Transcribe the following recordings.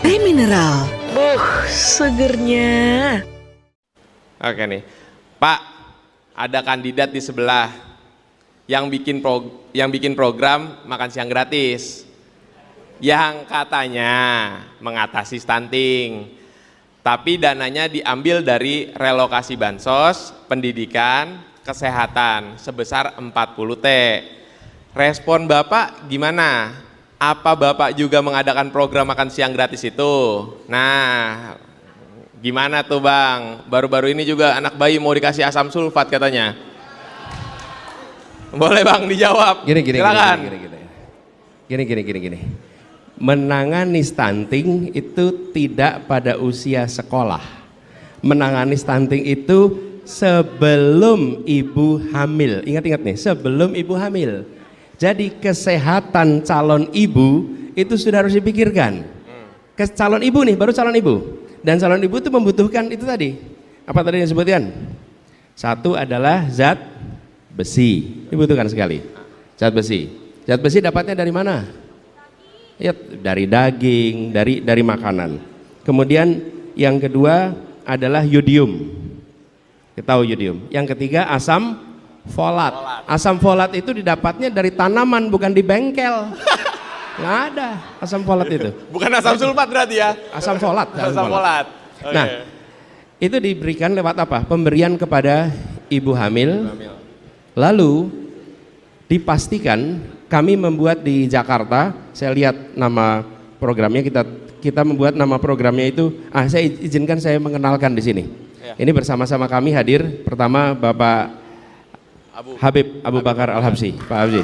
Teh mineral. Segernya. Oke nih, Pak, ada kandidat di sebelah yang bikin program makan siang gratis, yang katanya mengatasi stunting, tapi dananya diambil dari relokasi bansos, pendidikan, kesehatan sebesar 40 T. Respon Bapak gimana? Apa Bapak juga mengadakan program makan siang gratis itu? Nah, gimana tuh Bang? Baru-baru ini juga anak bayi mau dikasih asam sulfat katanya. Boleh Bang dijawab. Silakan. Gini. Menangani stunting itu tidak pada usia sekolah. Menangani stunting itu sebelum ibu hamil. Ingat-ingat nih, sebelum ibu hamil. Jadi kesehatan calon ibu itu sudah harus dipikirkan. Calon ibu nih, baru calon ibu. Dan calon ibu itu membutuhkan itu tadi. Apa tadi yang disebutkan? Satu adalah zat besi, dibutuhkan sekali. Zat besi. Zat besi dapatnya dari mana? Ya, dari daging, dari makanan. Kemudian yang kedua adalah yodium. Kita tahu yodium. Yang ketiga asam folat. Asam folat itu didapatnya dari tanaman, bukan di bengkel. Nggak ada asam folat itu. Bukan asam sulfat berarti ya? Asam folat. Asam folat. Okay. Nah, itu diberikan lewat apa? Pemberian kepada ibu hamil. Lalu dipastikan kami membuat di Jakarta. Saya lihat nama programnya, kita membuat nama programnya itu. Saya izinkan saya mengenalkan di sini. Ya. Ini bersama-sama kami hadir. Pertama Bapak Habib Abu Bakar Al-Habsyi, Pak Habsyi.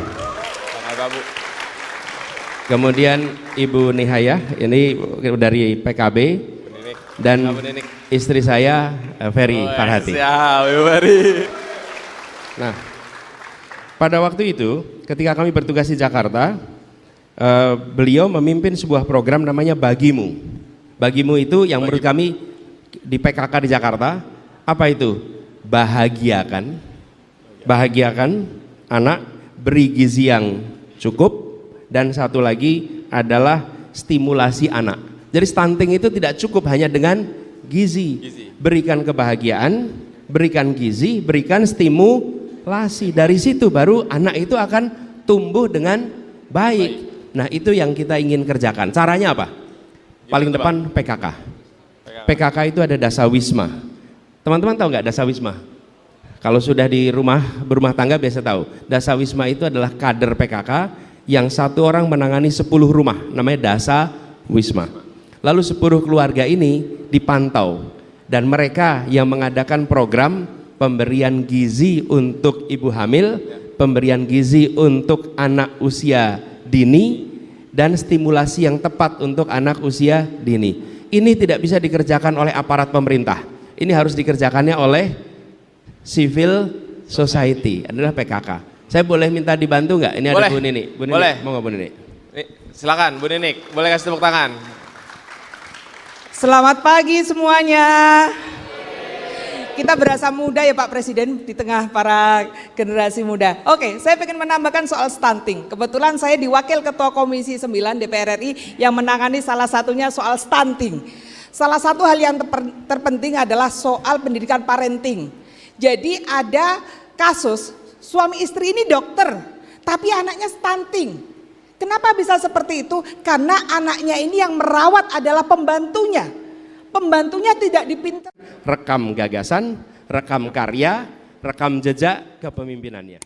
Kemudian Ibu Nihaya, ini dari PKB, dan istri saya Ferry Farhati. Nah, pada waktu itu ketika kami bertugas di Jakarta, beliau memimpin sebuah program namanya Bagimu. Bagimu itu yang menurut kami di PKK di Jakarta, apa itu? Bahagiakan anak, beri gizi yang cukup, dan satu lagi adalah stimulasi anak. Jadi stunting itu tidak cukup hanya dengan gizi. Berikan kebahagiaan, berikan gizi, berikan stimulasi. Dari situ baru anak itu akan tumbuh dengan baik. Nah, itu yang kita ingin kerjakan. Caranya apa? Paling depan PKK. PKK itu ada dasawisma. Teman-teman tahu nggak dasawisma? Kalau sudah di berumah tangga biasa tahu. Dasawisma itu adalah kader PKK yang satu orang menangani 10 rumah, namanya dasawisma. Lalu 10 keluarga ini dipantau, dan mereka yang mengadakan program pemberian gizi untuk ibu hamil, pemberian gizi untuk anak usia dini, dan stimulasi yang tepat untuk anak usia dini. Ini tidak bisa dikerjakan oleh aparat pemerintah. Ini harus dikerjakannya oleh civil society, adalah PKK. Saya boleh minta dibantu nggak? Ini boleh. Ada Bu Nini. Bu Nini, boleh. Mau nggak Bu Nini? Silakan Bu Nini, boleh kasih tepuk tangan. Selamat pagi semuanya. Kita berasa muda ya Pak Presiden di tengah para generasi muda. Oke, saya ingin menambahkan soal stunting. Kebetulan saya diwakil Ketua Komisi 9 DPR RI yang menangani salah satunya soal stunting. Salah satu hal yang terpenting adalah soal pendidikan parenting. Jadi ada kasus suami istri ini dokter, tapi anaknya stunting. Kenapa bisa seperti itu? Karena anaknya ini yang merawat adalah pembantunya. Pembantunya tidak dipintar. Rekam gagasan, rekam karya, rekam jejak kepemimpinannya.